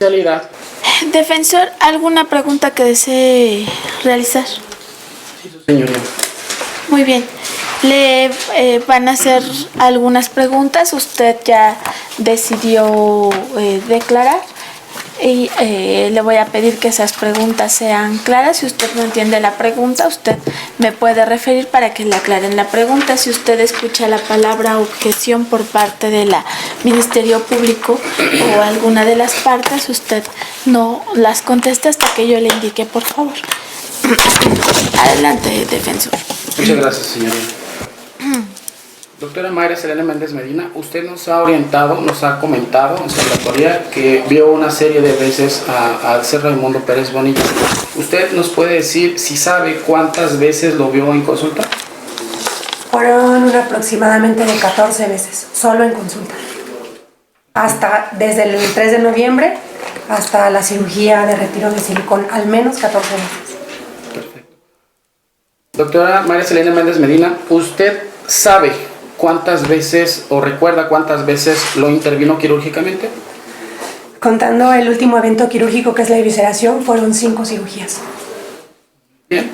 especialidad. Defensor, ¿alguna pregunta que desee realizar? Sí, su señoría. Muy bien. Le van a hacer algunas preguntas. Usted ya decidió declarar y le voy a pedir que esas preguntas sean claras. Si usted no entiende la pregunta, usted me puede referir para que le aclaren la pregunta. Si usted escucha la palabra objeción por parte de la Ministerio Público o alguna de las partes, usted no las contesta hasta que yo le indique, por favor. Adelante, defensor. Muchas gracias, señoría. Doctora Mayra Selene Méndez Medina, usted nos ha orientado, nos ha comentado en su oratoria que vio una serie de veces al ser Raimundo Pérez Bonilla. ¿Usted nos puede decir si sabe cuántas veces lo vio en consulta? Fueron aproximadamente de 14 veces, solo en consulta. Hasta desde el 3 de noviembre hasta la cirugía de retiro de silicón, al menos 14 veces. Perfecto. Doctora Mayra Selene Méndez Medina, ¿usted sabe cuántas veces o recuerda cuántas veces lo intervino quirúrgicamente? Contando el último evento quirúrgico, que es la evisceración, fueron 5 cirugías. Bien.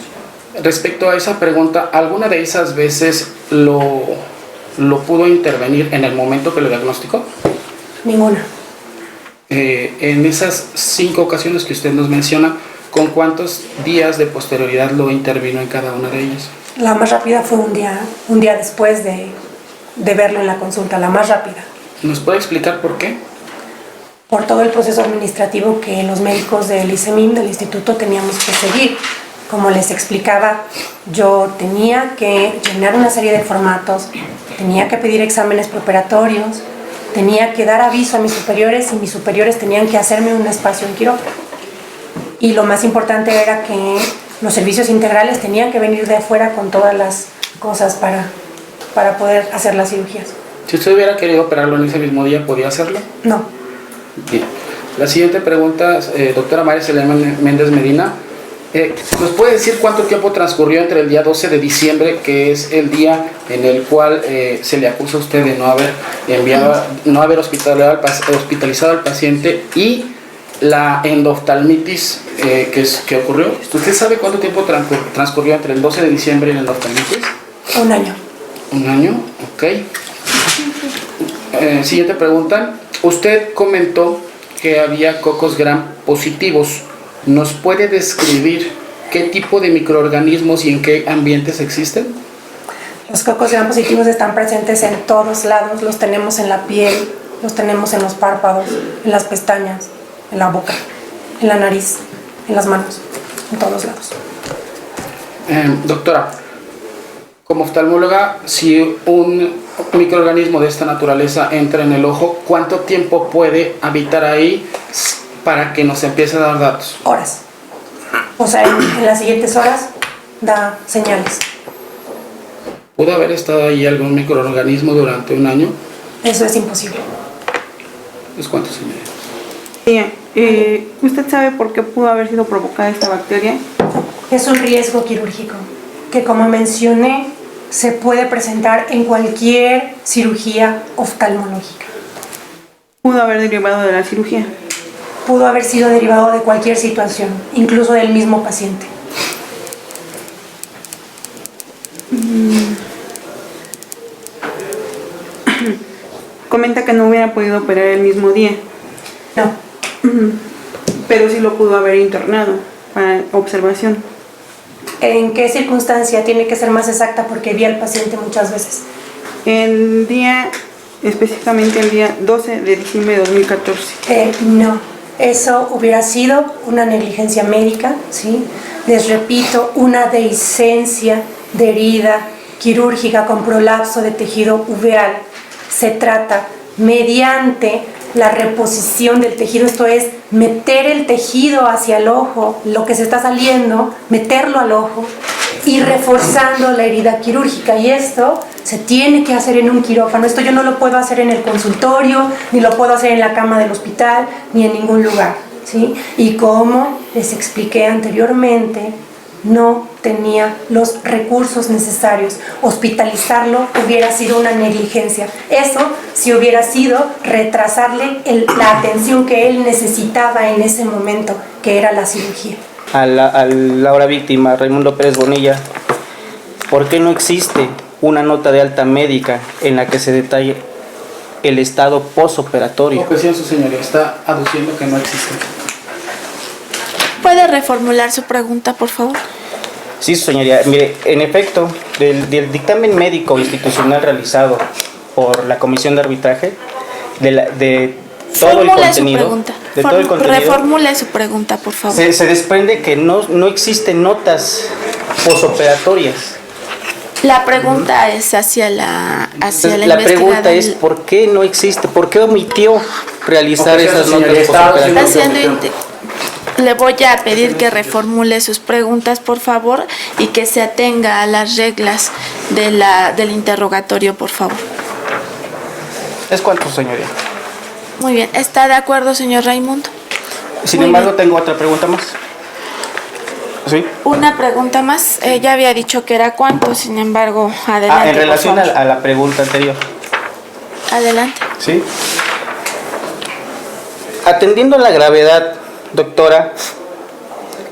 Respecto a esa pregunta, ¿alguna de esas veces lo pudo intervenir en el momento que lo diagnosticó? Ninguna. En esas 5 ocasiones que usted nos menciona, ¿con cuántos días de posterioridad lo intervino en cada una de ellas? La más rápida fue un día después de verlo en la consulta, la más rápida. ¿Nos puede explicar por qué? Por todo el proceso administrativo que los médicos del ICEMIM, del instituto, teníamos que seguir. Como les explicaba, yo tenía que llenar una serie de formatos, tenía que pedir exámenes preoperatorios, tenía que dar aviso a mis superiores y mis superiores tenían que hacerme un espacio en quirófano. Y lo más importante era que los servicios integrales tenían que venir de afuera con todas las cosas para poder hacer las cirugías. Si usted hubiera querido operarlo en ese mismo día, ¿podía hacerlo? No. Bien. La siguiente pregunta, doctora Mayra Selene Méndez Medina, ¿nos puede decir cuánto tiempo transcurrió entre el día 12 de diciembre, que es el día en el cual se le acusa a usted de no haber hospitalizado al paciente, y la endoftalmitis que ocurrió? ¿Usted sabe cuánto tiempo transcurrió entre el 12 de diciembre y la endoftalmitis? Un año. Un año, ok. Siguiente pregunta. Usted comentó que había cocos gram positivos. ¿Nos puede describir qué tipo de microorganismos y en qué ambientes existen? Los cocos gram positivos están presentes en todos lados. Los tenemos en la piel, los tenemos en los párpados, en las pestañas, en la boca, en la nariz, en las manos, en todos lados. Doctora, como oftalmóloga, si un microorganismo de esta naturaleza entra en el ojo, ¿cuánto tiempo puede habitar ahí para que nos empiece a dar datos? Horas. O sea, en las siguientes horas da señales. ¿Pudo haber estado ahí algún microorganismo durante un año? Eso es imposible. ¿Es cuánto, señora? Bien, ¿usted sabe por qué pudo haber sido provocada esta bacteria? Es un riesgo quirúrgico que, como mencioné, se puede presentar en cualquier cirugía oftalmológica. ¿Pudo haber derivado de la cirugía? Pudo haber sido derivado de cualquier situación, incluso del mismo paciente. Comenta que no hubiera podido operar el mismo día. No. Pero sí lo pudo haber internado para observación. ¿En qué circunstancia? Tiene que ser más exacta porque vi al paciente muchas veces. Específicamente el día 12 de diciembre de 2014. No, eso hubiera sido una negligencia médica, ¿sí? Les repito, una dehiscencia de herida quirúrgica con prolapso de tejido uveal. Se trata mediante la reposición del tejido, esto es, meter el tejido hacia el ojo, lo que se está saliendo, meterlo al ojo y reforzando la herida quirúrgica. Y esto se tiene que hacer en un quirófano. Esto yo no lo puedo hacer en el consultorio, ni lo puedo hacer en la cama del hospital, ni en ningún lugar, ¿sí? Y como les expliqué anteriormente, no tenía los recursos necesarios. Hospitalizarlo hubiera sido una negligencia. Eso si hubiera sido retrasarle la atención que él necesitaba en ese momento, que era la cirugía. A la ahora víctima, Raimundo Pérez Bonilla, ¿por qué no existe una nota de alta médica en la que se detalle el estado posoperatorio? Objeción, su señoría, está aduciendo que no existe. ¿Puede reformular su pregunta, por favor? Sí, su señoría. Mire, en efecto, del dictamen médico institucional realizado por la Comisión de Arbitraje, de todo el contenido, Reformule su pregunta, por favor. se desprende que no existen notas posoperatorias. La pregunta es hacia la La pregunta es ¿por qué no existe? ¿Por qué omitió realizar esas notas posoperatorias? Le voy a pedir que reformule sus preguntas, por favor, y que se atenga a las reglas del interrogatorio, por favor. ¿Es cuánto, señoría? Muy bien. ¿Está de acuerdo, señor Raimundo? Sin Muy embargo, bien. tengo otra pregunta más. ¿Sí? Una pregunta más. Ya había dicho que era cuánto, sin embargo, adelante. En relación por favor. a la pregunta anterior. Adelante. ¿Sí? Atendiendo a la gravedad, doctora,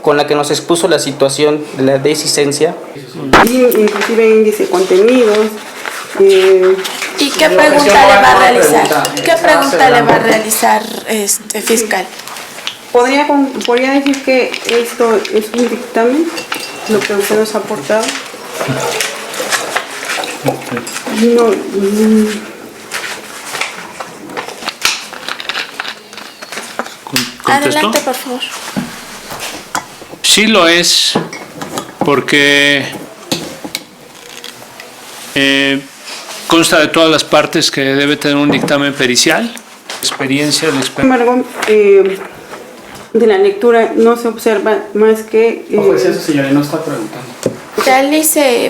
con la que nos expuso la situación de la dehiscencia, Inclusive índice de contenidos. ¿Y qué pregunta le va a realizar? ¿Qué pregunta le va a realizar, fiscal? ¿Podría decir que esto es un dictamen, lo que usted nos ha aportado? No. Adelante, por favor. Sí lo es, porque consta de todas las partes que debe tener un dictamen pericial, experiencia del Sin embargo, de la lectura no se observa más que... Objeción, su señoría, no está preguntando.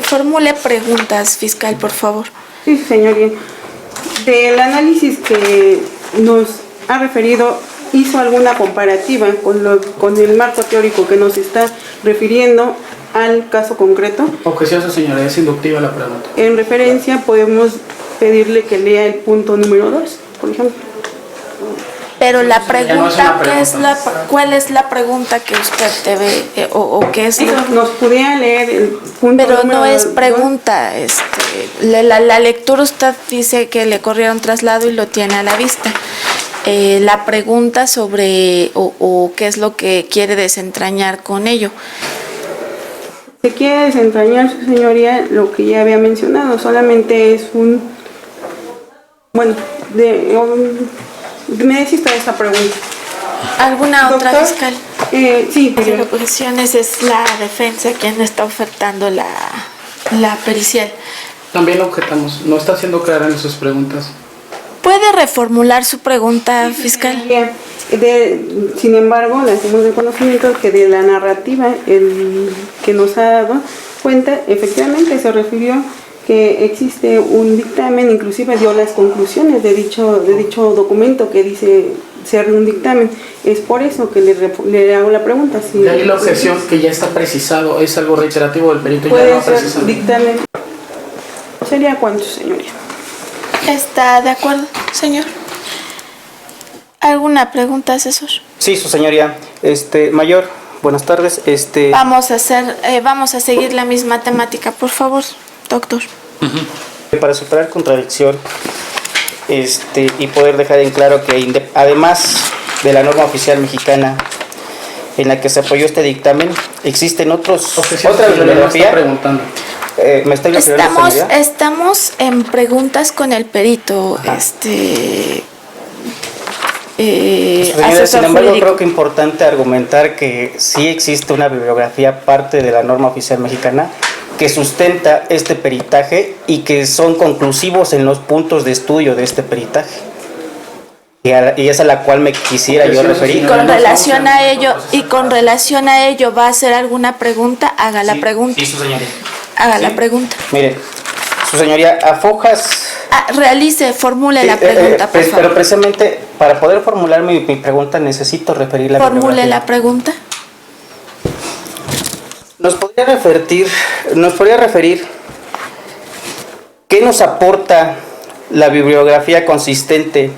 Formule preguntas, fiscal, por favor. Sí, señoría. Del análisis que nos ha referido, ¿hizo alguna comparativa con el marco teórico que nos está refiriendo al caso concreto? Objeción, su señoría, es inductiva la pregunta. En referencia, podemos pedirle que lea el punto número 2, por ejemplo. Pero la no es pregunta, una ¿cuál es la pregunta que usted debe, o qué es? Eso, nos pudiera leer el punto Pero número no es 2. pregunta, la lectura usted dice que le corrieron traslado y lo tiene a la vista. La pregunta sobre, o qué es lo que quiere desentrañar con ello. Se quiere desentrañar, su señoría, lo que ya había mencionado, solamente es me desista de esta pregunta. ¿Alguna otra, Doctor, fiscal? Sí, Sin objeciones, es la defensa quien está ofertando la pericial. También objetamos, no está siendo clara en sus preguntas. ¿Puede reformular su pregunta, fiscal? Bien. Sin embargo, le hacemos el conocimiento que de la narrativa que nos ha dado cuenta, efectivamente se refirió que existe un dictamen, inclusive dio las conclusiones de dicho documento que dice ser un dictamen. Es por eso que le hago la pregunta. Si De ahí la objeción que ya está precisado, es algo reiterativo del perito, ya lo puede ha ser precisado. dictamen. ¿Sería cuánto, señoría? ¿Está de acuerdo, señor? ¿Alguna pregunta, asesor? sí, su señoría. Mayor, buenas tardes. Vamos a seguir la misma temática, por favor, doctor. Para superar contradicción y poder dejar en claro que además de la norma oficial mexicana en la que se apoyó este dictamen, existen otra bibliografía. Está preguntando. Me estoy refiriendo, señoría. Estamos en preguntas con el perito, Señora, asesor sin embargo, jurídico. creo que es importante argumentar que sí existe una bibliografía parte de la norma oficial mexicana que sustenta este peritaje y que son conclusivos en los puntos de estudio de este peritaje. Y es a la cual me quisiera yo referir. Con relación a ello, ¿va a hacer alguna pregunta? Haga la pregunta. Sí, su señoría. Haga la pregunta. Mire, su señoría, a fojas... Formule la pregunta, por favor. Pero precisamente para poder formular mi pregunta necesito referir la Formule bibliografía. la pregunta. nos podría referir qué nos aporta la bibliografía consistente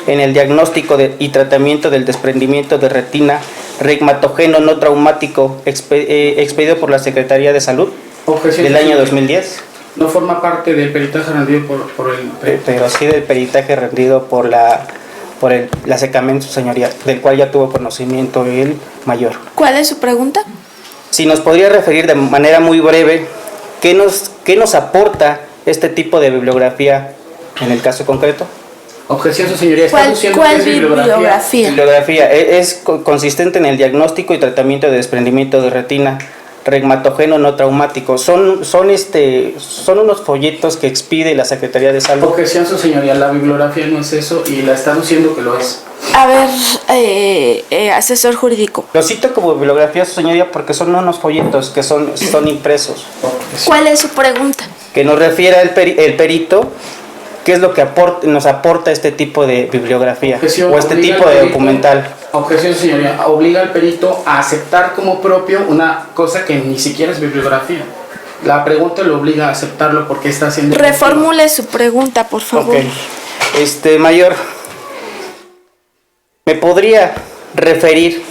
en el diagnóstico y tratamiento del desprendimiento de retina reumatógeno no traumático expedido por la Secretaría de Salud del año 2010? No forma parte del peritaje rendido por el... Pero sí del peritaje rendido por la SECAMEN, su señoría, del cual ya tuvo conocimiento el mayor. ¿Cuál es su pregunta? Si nos podría referir de manera muy breve qué nos aporta este tipo de bibliografía en el caso concreto. Objeción, su señoría. ¿Cuál bibliografía? Bibliografía es consistente en el diagnóstico y tratamiento de desprendimiento de retina reumatógeno no traumático. Son unos folletos que expide la Secretaría de Salud. Objeción, su señoría. La bibliografía no es eso y la está diciendo que lo es. A ver, asesor jurídico. Lo cito como bibliografía, su señoría, porque son unos folletos que son impresos. ¿Cuál es su pregunta? Que nos refiera el perito qué es lo que nos aporta este tipo de bibliografía Objeción, o este tipo de documental. Objeción, señoría. Obliga al perito a aceptar como propio una cosa que ni siquiera es bibliografía. La pregunta lo obliga a aceptarlo porque está haciendo... Reformule su pregunta, por favor. Ok. Mayor, ¿me podría referir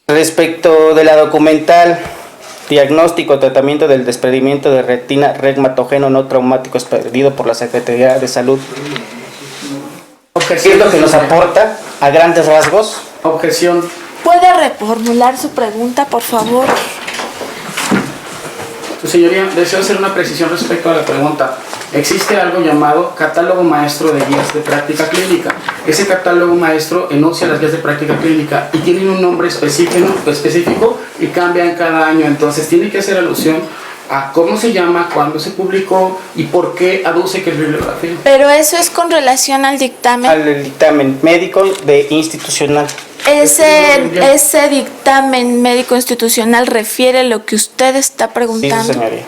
respecto de la documental diagnóstico, tratamiento del desprendimiento de retina reumatógeno no traumático expedido por la Secretaría de Salud? ¿Qué es lo que nos aporta a grandes rasgos? Objeción. ¿Puede reformular su pregunta, por favor? Su señoría, deseo hacer una precisión respecto a la pregunta. Existe algo llamado catálogo maestro de guías de práctica clínica. Ese catálogo maestro enuncia las guías de práctica clínica y tienen un nombre específico y cambian cada año. Entonces tiene que hacer alusión a cómo se llama, cuándo se publicó y por qué aduce que es bibliografía. Pero eso es con relación al dictamen. Al dictamen médico institucional. Ese dictamen médico institucional refiere lo que usted está preguntando. Sí, señoría.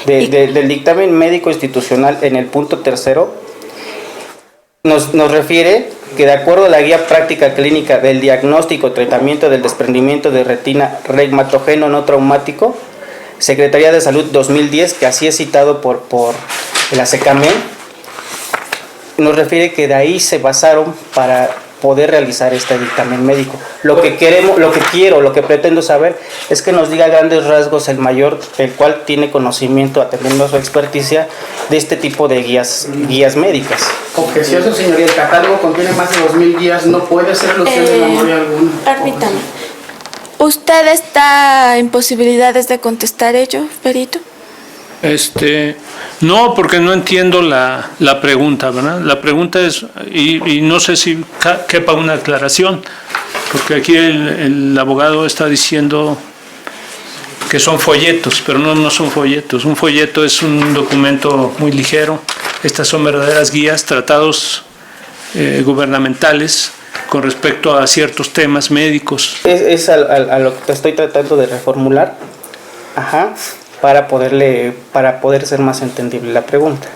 Del dictamen médico institucional en el punto 3 nos refiere que de acuerdo a la guía práctica clínica del diagnóstico, tratamiento del desprendimiento de retina reumatógeno no traumático, Secretaría de Salud 2010, que así es citado por la SECAMEN, nos refiere que de ahí se basaron para poder realizar este dictamen médico. Lo que pretendo saber es que nos diga a grandes rasgos el mayor, el cual tiene conocimiento, atendiendo a su experticia, de este tipo de guías médicas. Objeción, su señoría. El catálogo contiene más de 2000 guías, no puede hacer alusión de memoria alguna. Permítame. ¿Usted está en posibilidades de contestar ello, perito? No, porque no entiendo la pregunta, ¿verdad? La pregunta es, y no sé si quepa una aclaración, porque aquí el abogado está diciendo que son folletos, pero no son folletos. Un folleto es un documento muy ligero. Estas son verdaderas guías, tratados gubernamentales con respecto a ciertos temas médicos. Es a lo que estoy tratando de reformular. Ajá. Para poder ser más entendible la pregunta.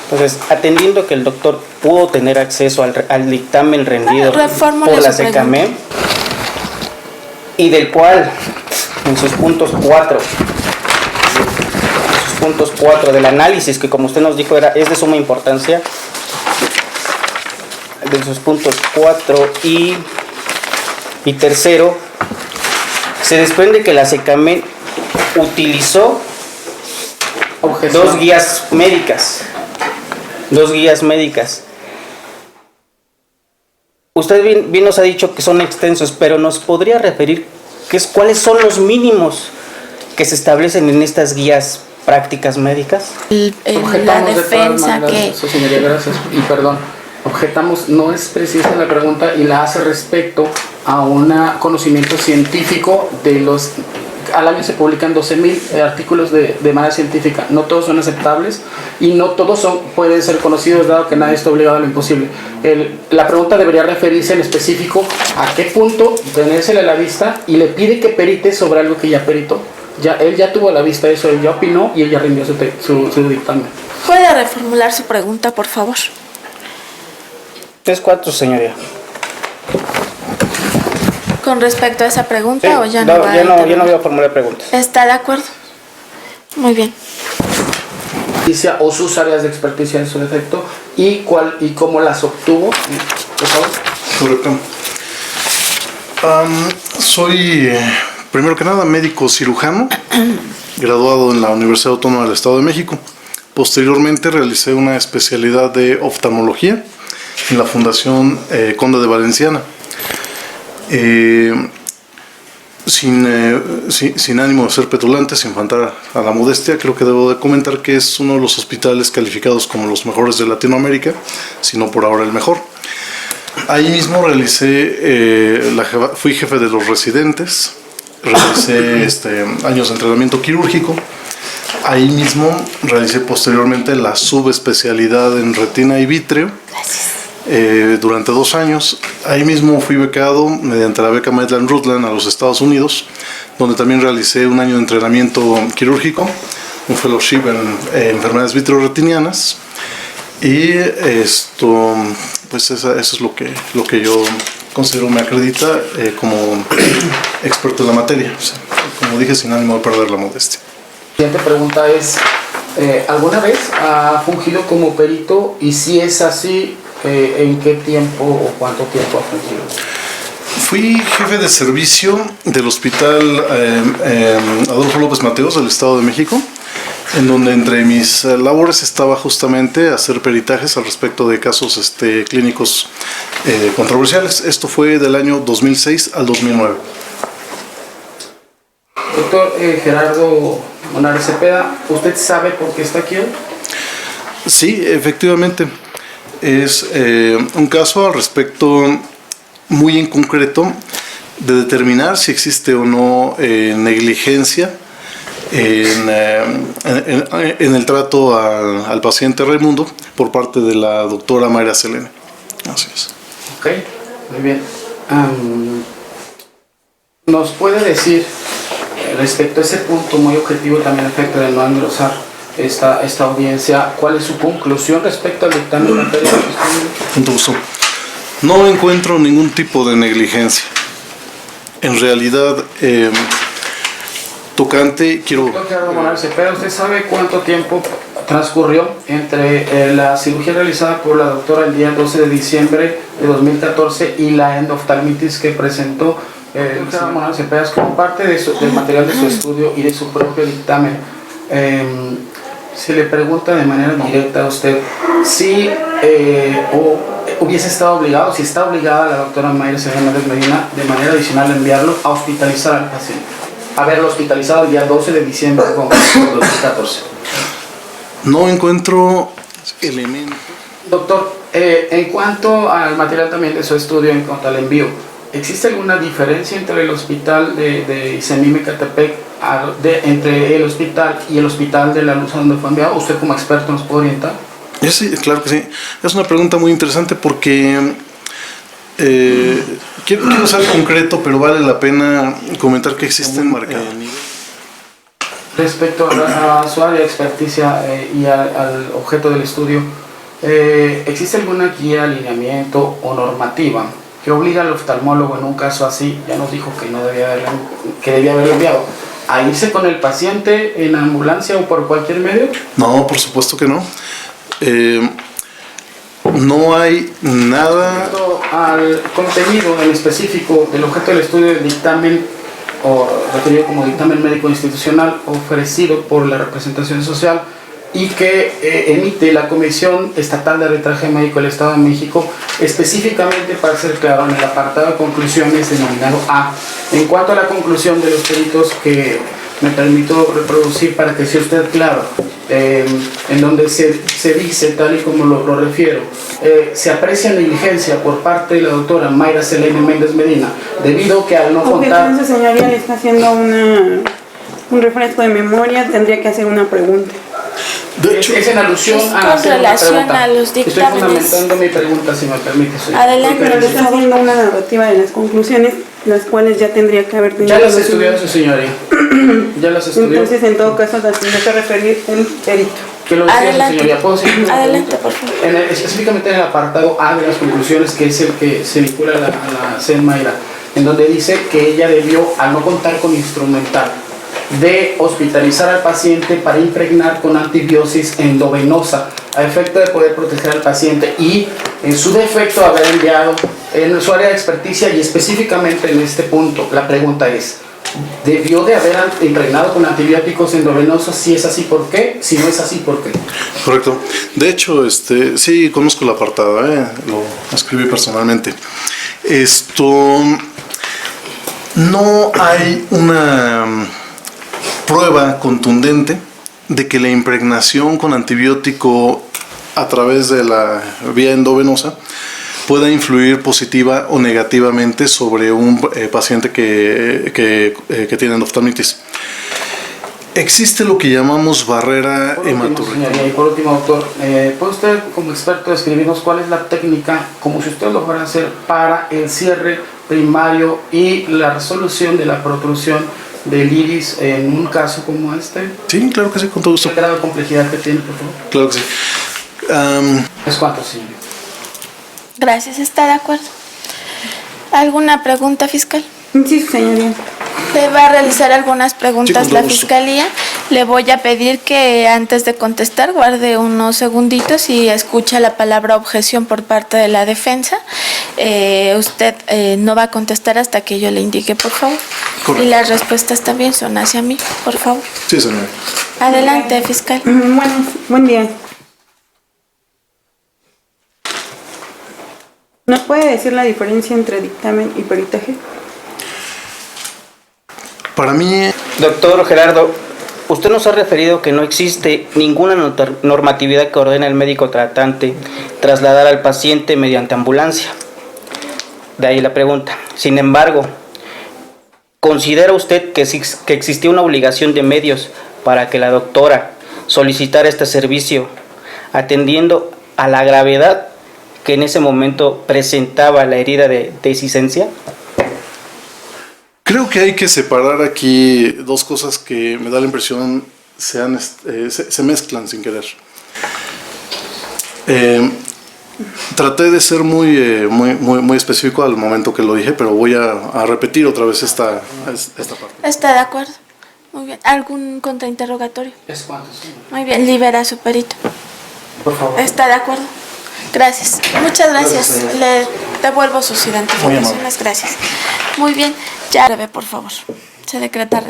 Entonces, atendiendo que el doctor pudo tener acceso al dictamen rendido por la SECAMEN y del cual en sus puntos 4 del análisis, que como usted nos dijo es de suma importancia, de sus puntos 4 y 3, se desprende que la SECAMEN utilizó dos guías médicas. Usted bien nos ha dicho que son extensos, pero ¿nos podría referir cuáles son los mínimos que se establecen en estas guías prácticas médicas? La defensa que... Su señoría, gracias. Y perdón, objetamos, no es precisa la pregunta y la hace respecto a un conocimiento científico de los... Al año se publican 12.000 artículos de manera científica. No todos son aceptables y no todos pueden ser conocidos, dado que nadie está obligado a lo imposible. La pregunta debería referirse en específico a qué punto tenérsele a la vista y le pide que perite sobre algo que ya peritó. Él ya tuvo a la vista eso, él ya opinó y él ya rindió su dictamen. ¿Puede reformular su pregunta, por favor? 3-4, señoría. con respecto a esa pregunta Sí, o ya no va a yo no intervenir? voy a formular preguntas. ¿Está de acuerdo? Muy bien. O sus áreas de experticia en su defecto y cómo las obtuvo, por favor. Correcto. Soy, primero que nada, médico cirujano, graduado en la Universidad Autónoma del Estado de México. Posteriormente realicé una especialidad de oftalmología en la Fundación Conde de Valenciana. Sin ánimo de ser petulante, sin faltar a la modestia, creo que debo de comentar que es uno de los hospitales calificados como los mejores de Latinoamérica, si no por ahora el mejor. Ahí mismo fui jefe de los residentes, realicé años de entrenamiento quirúrgico. Ahí mismo realicé posteriormente la subespecialidad en retina y vítreo. Durante 2 años. Ahí mismo fui becado mediante la beca Maitland Rutland a los Estados Unidos, donde también realicé un año de entrenamiento quirúrgico, un fellowship en enfermedades vitreoretinianas. Y pues eso es lo que yo considero me acredita como experto en la materia. O sea, como dije, sin ánimo de perder la modestia. La siguiente pregunta es, ¿alguna vez ha fungido como perito? Y si es así, ¿en qué tiempo o cuánto tiempo ha fungido? Fui jefe de servicio del Hospital Adolfo López Mateos del Estado de México, en donde entre mis labores estaba justamente hacer peritajes al respecto de casos clínicos controversiales. Esto fue del año 2006 al 2009. Doctor Gerardo Monares Cepeda, ¿usted sabe por qué está aquí hoy? Sí, efectivamente. Es un caso al respecto muy en concreto de determinar si existe o no negligencia en el trato al paciente Raimundo por parte de la doctora Mayra Selene. Así es. Ok, muy bien. ¿Nos puede decir respecto a ese punto muy objetivo también efecto de no engrosar esta audiencia, cuál es su conclusión respecto al dictamen de materia? Punto uso. No encuentro ningún tipo de negligencia. En realidad, tocante, Doctor Gerardo Monares Cepeda, ¿usted sabe cuánto tiempo transcurrió entre la cirugía realizada por la doctora el día 12 de diciembre de 2014 y la endoftalmitis que presentó doctor Gerardo Monares Cepeda como parte del material de su estudio y de su propio dictamen? Se le pregunta de manera directa a usted si hubiese estado obligado, si está obligada la doctora Mayra Selene Méndez Medina de manera adicional a enviarlo a hospitalizar al paciente, haberlo hospitalizado el día 12 de diciembre de 2014. No encuentro elementos. Doctor, en cuanto al material también de su estudio, en cuanto al envío, ¿existe alguna diferencia entre el hospital de Isemí Mecatepec, entre el hospital y el hospital de La Luz a donde fue enviado? ¿Usted como experto nos puede orientar? Sí, claro que sí. Es una pregunta muy interesante porque quiero ser concreto, pero vale la pena comentar que existen marcados. Respecto a su área de experticia y al objeto del estudio, ¿existe alguna guía, alineamiento o normativa que obliga al oftalmólogo en un caso así, ya nos dijo que debía haberlo enviado, a irse con el paciente en ambulancia o por cualquier medio? No, por supuesto que no. No hay nada. Respecto al contenido en específico del objeto del estudio del dictamen, o referido como dictamen médico institucional ofrecido por la representación social y que emite la Comisión Estatal de Arbitraje Médico del Estado de México, específicamente, para ser claro, en el apartado de conclusiones denominado A. En cuanto a la conclusión de los peritos, que me permito reproducir para que sea usted claro, en donde se dice, tal y como lo refiero, se aprecia negligencia por parte de la doctora Mayra Selene Méndez Medina, debido que al no contar... Entonces, señoría, le está haciendo un refresco de memoria, tendría que hacer una pregunta. De hecho, es en alusión Es a con hacer una relación pregunta. a los dictámenes. Estoy fundamentando mi pregunta, si me permite, señor. Adelante. Pero le está haciendo una narrativa de las conclusiones, las cuales ya tendría que haber tenido. Ya las estudió su señoría. Ya las estudió. Entonces, en todo caso, las tendría que referir el perito. Que lo decía su Adelante. señoría. ¿Puedo seguir? Adelante, por favor. Específicamente en el apartado A de las conclusiones, que es el que se vincula a la CEN Mayra. en donde dice que ella debió, al no contar con instrumental, de hospitalizar al paciente para impregnar con antibiosis endovenosa a efecto de poder proteger al paciente y en su defecto haber enviado en su área de experticia y específicamente en este punto. La pregunta es, ¿debió de haber impregnado con antibióticos endovenosos? Si es así, ¿por qué? Si no es así, ¿por qué? Correcto. De hecho, sí conozco el apartado, lo escribí personalmente. No hay una prueba contundente de que la impregnación con antibiótico a través de la vía endovenosa pueda influir positiva o negativamente sobre un paciente que tiene endoftalmitis. Existe lo que llamamos barrera hematológica. Y por último, doctor, ¿puede usted como experto describirnos cuál es la técnica, como si usted lo fuera a hacer, para el cierre primario y la resolución de la protrusión del iris en un caso como este? Sí, claro que sí, con todo gusto. ¿Qué grado de complejidad que tiene, por favor? Claro que sí. ¿Es cuánto, señor? Gracias, ¿está de acuerdo? ¿Alguna pregunta, fiscal? Sí, señoría. Le va a realizar algunas preguntas Sí, con la todo gusto. fiscalía. Le voy a pedir que antes de contestar guarde unos segunditos y escuche la palabra objeción por parte de la defensa. Usted no va a contestar hasta que yo le indique, por favor. Correcto. Y las respuestas también son hacia mí, por favor. Sí, señor. Adelante, fiscal. Buen día. ¿Nos puede decir la diferencia entre dictamen y peritaje? Para mí, Doctor Gerardo, usted nos ha referido que no existe ninguna normatividad que ordene al médico tratante trasladar al paciente mediante ambulancia. De ahí la pregunta. Sin embargo, ¿considera usted que existía una obligación de medios para que la doctora solicitara este servicio atendiendo a la gravedad que en ese momento presentaba la herida de dehiscencia? creo que hay que separar aquí dos cosas que me da la impresión se mezclan sin querer. Traté de ser muy específico al momento que lo dije, pero voy a repetir otra vez esta parte. ¿Está de acuerdo? Muy bien. ¿Algún contrainterrogatorio? ¿Es cuánto, señor? Muy bien, libera a su perito. Por favor. ¿Está de acuerdo? Gracias. Muchas gracias. Gracias, Le devuelvo sus identificaciones. Gracias. Muy bien. Ya breve, por favor. Se decreta.